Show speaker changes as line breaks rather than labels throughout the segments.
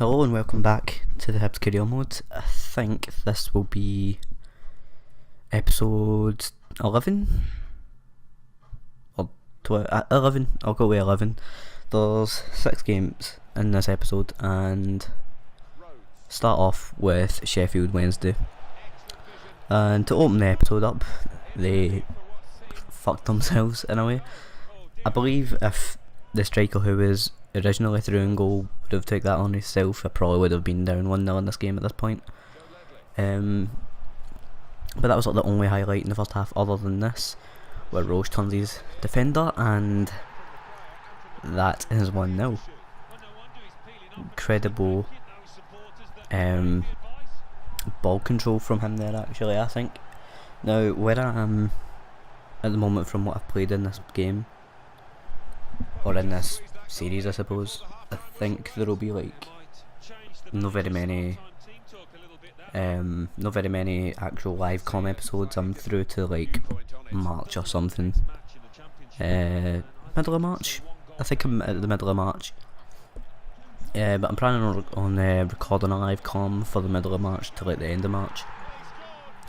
Hello and welcome back to the Hibs career mode. I think this will be episode 11 or 11. I'll go with 11. There's 6 games in this episode and start off with Sheffield Wednesday. And to open the episode up, they fucked themselves in a way. I believe if the striker who was originally through in goal would have took that on himself, I probably would have been down 1-0 in this game at this point. But that was like the only highlight in the first half other than this, where Roche turns his defender, and that is 1-0. Incredible ball control from him there, actually, I think. Now, where I am at the moment from what I've played in this game, or in this series I suppose, I think there will be like not very many actual live com episodes. I'm through to like March or something, middle of March. I think I'm at the middle of March, but I'm planning on recording a live com for the middle of March to like the end of March,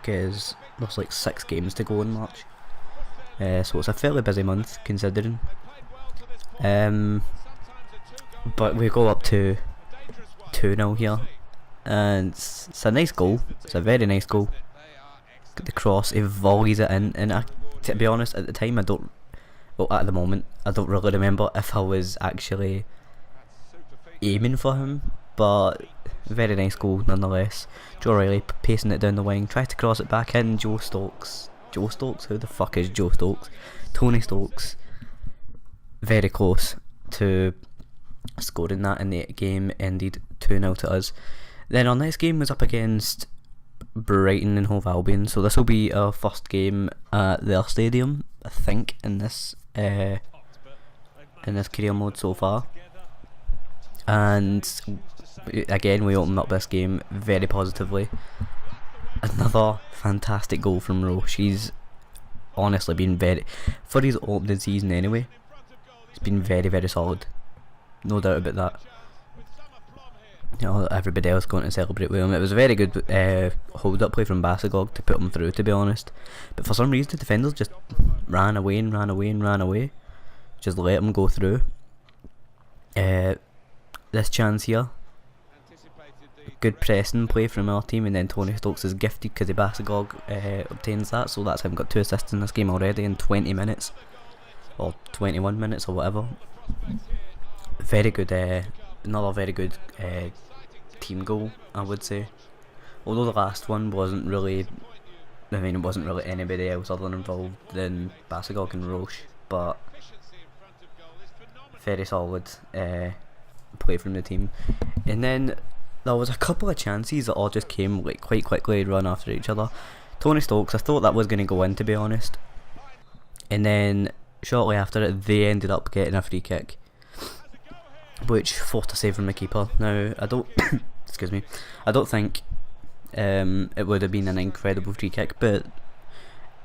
because there's like 6 games to go in March, so it's a fairly busy month considering. But we go up to 2-0 here, and it's a nice goal. It's a very nice goal. The cross, he volleys it in, and to be honest, at the time at the moment, I don't really remember if I was actually aiming for him, but very nice goal nonetheless. Joe Riley pacing it down the wing, tries to cross it back in. Joe Stokes? Who the fuck is Joe Stokes? Tony Stokes. Very close to scoring that, and the game ended 2-0 to us. Then our next game was up against Brighton and Hove Albion, so this will be our first game at their stadium, I think, in this career mode so far. And again, we opened up this game very positively. Another fantastic goal from Roche. He's honestly been for his opening season anyway, he's been very, very solid. No doubt about that. You know, everybody else going to celebrate with him. It was a very good hold-up play from Basagog to put him through, to be honest. But for some reason, the defenders just ran away. Just let him go through. This chance here. Good pressing play from our team, and then Tony Stokes is gifted because the Basagog obtains that. So that's him got 2 assists in this game already in 20 minutes. Or 21 minutes or whatever. Very good, another very good team goal, I would say. Although the last one wasn't really, it wasn't really anybody else other than involved than Basagog and Roche, but very solid play from the team. And then there was a couple of chances that all just came like quite quickly, run after each other. Tony Stokes, I thought that was going to go in, to be honest, and then shortly after it, they ended up getting a free kick, which forced a save from the keeper. Now, I don't excuse me, I don't think it would have been an incredible free kick, but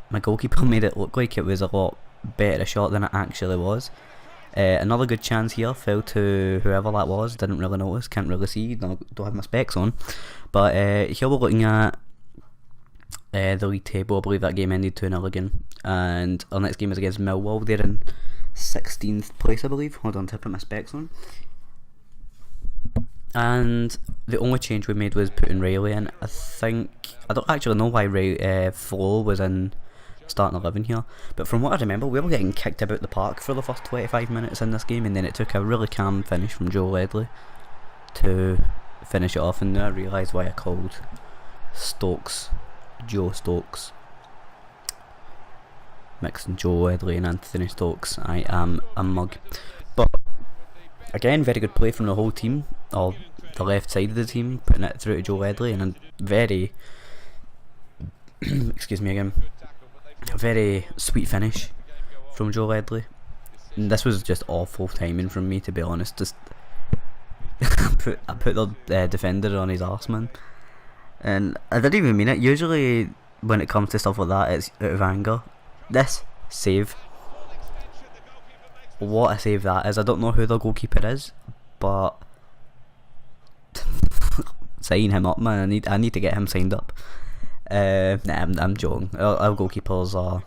my goalkeeper made it look like it was a lot better a shot than it actually was. Another good chance here fell to whoever that was. Didn't really notice, can't really see, don't have my specs on. But here we're looking at the league table. I believe that game ended 2-0 again, and our next game is against Millwall. They're in 16th place, I believe. Hold on to put my specs on. And the only change we made was putting Riley in. I don't actually know why Flo was in starting 11 here, but from what I remember, we were getting kicked about the park for the first 25 minutes in this game, and then it took a really calm finish from Joe Ledley to finish it off. And now I realise why I called Stokes Joe Stokes, mixing Joe Ledley and Anthony Stokes. I am a mug. But again, very good play from the whole team, or the left side of the team, putting it through to Joe Ledley, and a very excuse me again, a very sweet finish from Joe Ledley. And this was just awful timing from me, to be honest. Just I put the defender on his arse, man. And I didn't even mean it. Usually when it comes to stuff like that, it's out of anger. This save, what a save that is. I don't know who the goalkeeper is, but sign him up, man. I need to get him signed up. Nah, I'm joking. Our goalkeepers are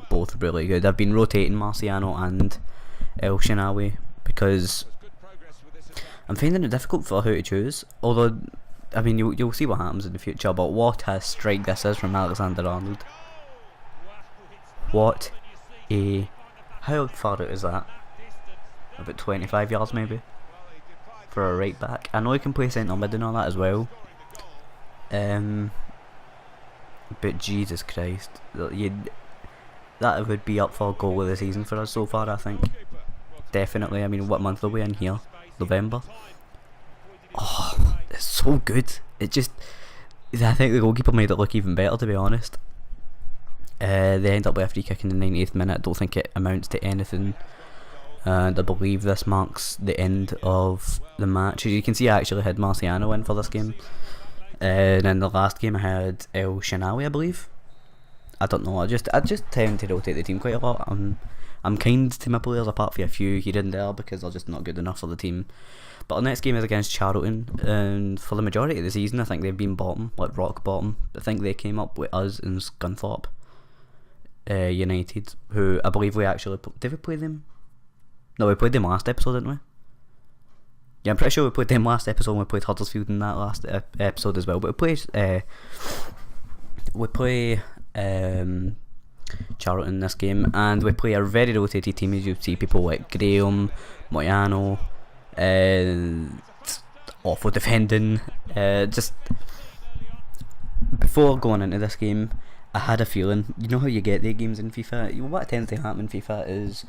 both really good. I've been rotating Marciano and El Shaarawy because I'm finding it difficult for who to choose. Although, I mean, you'll see what happens in the future. But what a strike this is from Alexander-Arnold. What a... How far out is that? About 25 yards maybe? For a right back. I know he can play centre mid and all that as well. But Jesus Christ. That would be up for goal of the season for us so far, I think. Definitely. I mean, what month are we in here? November? Oh, it's so good. It just... I think the goalkeeper made it look even better, to be honest. They end up with a free kick in the 90th minute. I don't think it amounts to anything. And I believe this marks the end of the match. As you can see, I actually had Marciano in for this game. And in the last game I had El Shaarawy, I believe. I don't know, I just tend to rotate the team quite a lot. I'm kind to my players, apart from a few here and there, because they're just not good enough for the team. But our next game is against Charlton, and for the majority of the season I think they've been bottom, like rock bottom. I think they came up with us and Scunthorpe United, who I believe we actually... Did we play them? No, we played them last episode, didn't we? Yeah, I'm pretty sure we played them last episode and we played Huddersfield in that last episode as well. But we play Charlton in this game, and we play a very rotated team. As you see, people like Graham, Moyano, awful defending. Just before going into this game, I had a feeling. You know how you get the games in FIFA? What tends to happen in FIFA is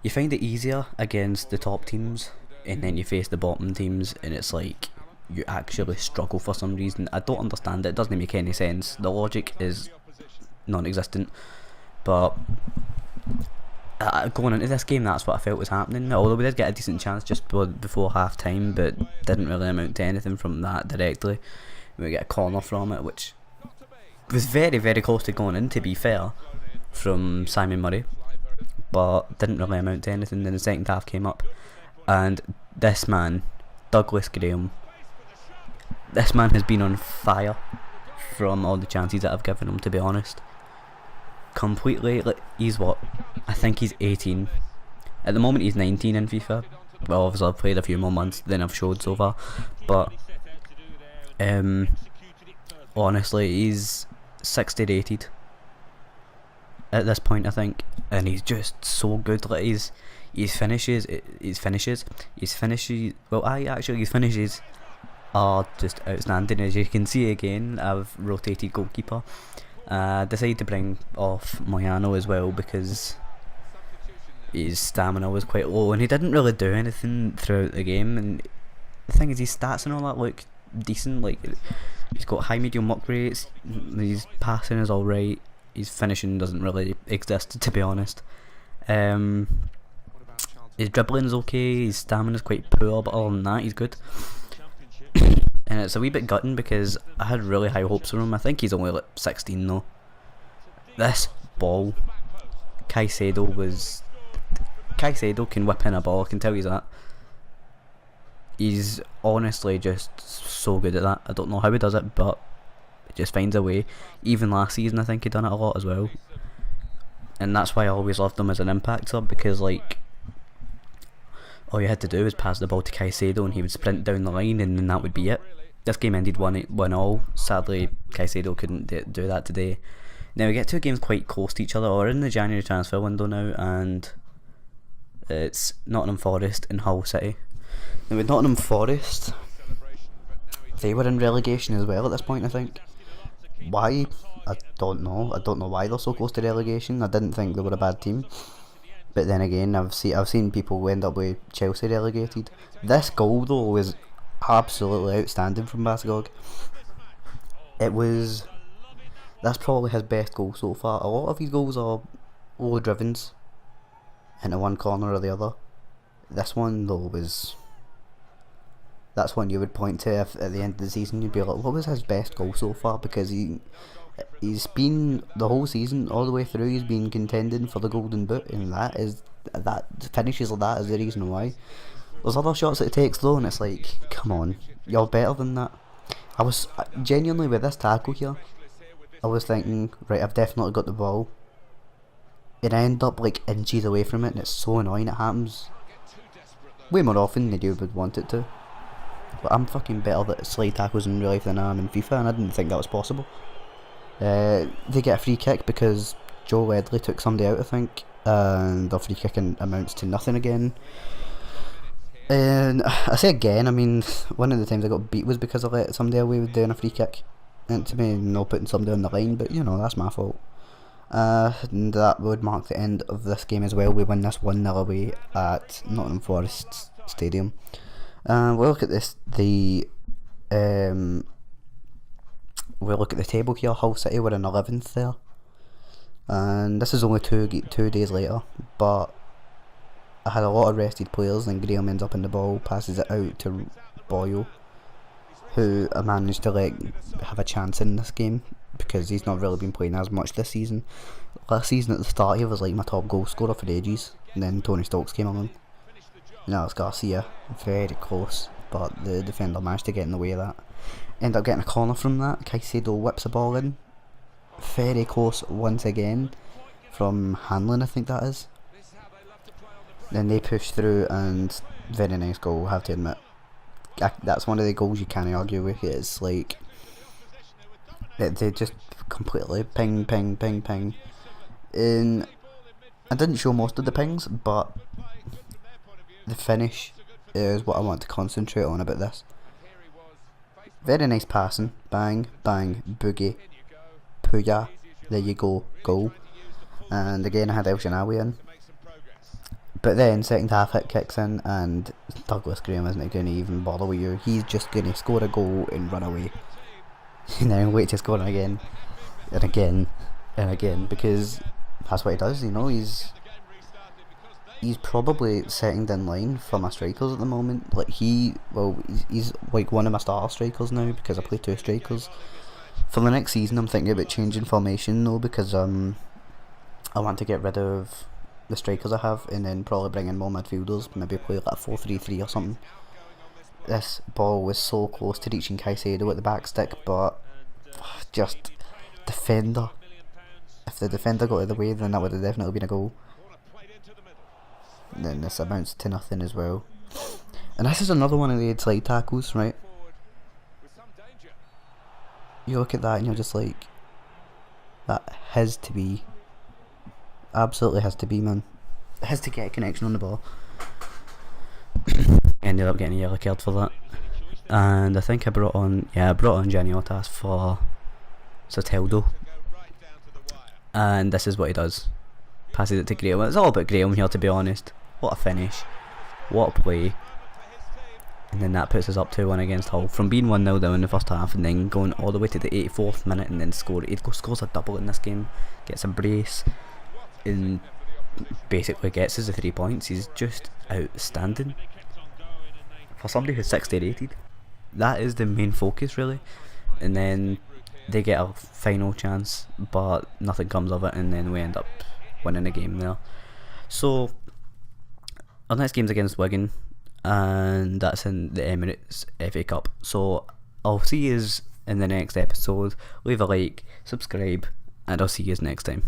you find it easier against the top teams, and then you face the bottom teams, and it's like you actually struggle for some reason. I don't understand it. It doesn't make any sense. The logic is non-existent. But going into this game, that's what I felt was happening. Although we did get a decent chance just before half time, but didn't really amount to anything from that directly. We get a corner from it, which was very, very close to going in, to be fair, from Simon Murray, but didn't really amount to anything. Then the second half came up, and this man, Douglas Graham, this man has been on fire from all the chances that I've given him, to be honest. Completely, like, he's what? I think he's 18. At the moment he's 19 in FIFA. Well, obviously I've played a few more months than I've showed so far, but honestly, he's 60 rated at this point, I think, and he's just so good. Like his finishes are just outstanding. As you can see again, I've rotated goalkeeper. Decided to bring off Moyano as well because his stamina was quite low and he didn't really do anything throughout the game. And the thing is, his stats and all that look decent. Like, he's got high medium work rates, his passing is alright, his finishing doesn't really exist, to be honest. His dribbling is okay, his stamina is quite poor, but other than that he's good. And it's a wee bit gutting because I had really high hopes for him. I think he's only like 16 though. This ball, Caicedo can whip in a ball, I can tell you that. He's honestly just so good at that. I don't know how he does it, but he just finds a way. Even last season I think he done it a lot as well. And that's why I always loved him as an impact sub, because like all you had to do was pass the ball to Caicedo and he would sprint down the line and then that would be it. This game ended 1-1. Sadly, Caicedo couldn't do that today. Now we get two games quite close to each other. We're in the January transfer window now, and it's Nottingham Forest and Hull City. Now with Nottingham Forest, they were in relegation as well at this point, I think. Why? I don't know. I don't know why they're so close to relegation. I didn't think they were a bad team. But then again, I've seen people end up with Chelsea relegated. This goal though was absolutely outstanding from Basagog. That's probably his best goal so far. A lot of his goals are low drivens into one corner or the other. This one though that's one you would point to if at the end of the season you'd be like, what was his best goal so far? Because he's been the whole season all the way through, he's been contending for the golden boot, and that finishes like that is the reason why. There's other shots that it takes though, and it's like, come on, you're better than that. I was genuinely with this tackle here, I was thinking, right, I've definitely got the ball, and I end up like inches away from it, and it's so annoying. It happens way more often than you would want it to. But I'm fucking better at slide tackles in real life than I am in FIFA, and I didn't think that was possible. They get a free kick because Joe Ledley took somebody out, I think, and the free kicking amounts to nothing again. And I say again, I mean, one of the times I got beat was because I let somebody away with doing a free kick. And to me, not putting somebody on the line, but you know, that's my fault. And that would mark the end of this game as well. We win this 1-0 away at Nottingham Forest Stadium. We'll look at this. We'll look at the table here. Hull City were in 11th there, and this is only two days later. But I had a lot of rested players, and Graham ends up in the ball, passes it out to Boyle, who I managed to let have a chance in this game because he's not really been playing as much this season. Last season at the start he was like my top goal scorer for ages, and then Tony Stokes came along. Now it's Garcia, very close, but the defender managed to get in the way of that. End up getting a corner from that. Caicedo whips the ball in, very close once again from Hanlon, I think that is. Then they push through, and very nice goal, I have to admit. That's one of the goals you can't argue with. It's like they just completely ping. And I didn't show most of the pings, but the finish is what I want to concentrate on about this. Very nice passing, bang, boogie, pooya, there you go, goal. And again I had El Shanawi in. But then second half it kicks in, and Douglas Graham isn't going to even bother with you. He's just going to score a goal and run away. And then wait to score again. And again. And again. Because that's what he does, you know. He's probably second in line for my strikers at the moment. Like he's like one of my starter strikers now, because I play two strikers. For the next season I'm thinking about changing formation though, because I want to get rid of the strikers I have, and then probably bring in more midfielders, maybe play like a 4-3-3 or something. This ball was so close to reaching Caicedo at the back stick, but just defender. If the defender got out of the way, then that would have definitely been a goal. And then this amounts to nothing as well. And this is another one of the slide tackles, right? You look at that and you're just like, that has to be. Absolutely has to be, man. It has to get a connection on the ball. Ended up getting a yellow card for that. And I think I brought on Janiotas for Soteldo. And this is what he does. Passes it to Graham. It's all about Graham here, to be honest. What a finish. What a play. And then that puts us up 2-1 against Hull. From being 1-0 down in the first half and then going all the way to the 84th minute and then scores a double in this game. Gets a brace. And basically gets us the 3 points. He's just outstanding for somebody who's 60 rated. That is the main focus really. And then they get a final chance, but nothing comes of it, and then we end up winning the game there. So our next game's against Wigan, and that's in the Emirates FA Cup. So I'll see you in the next episode. Leave a like, subscribe, and I'll see you next time.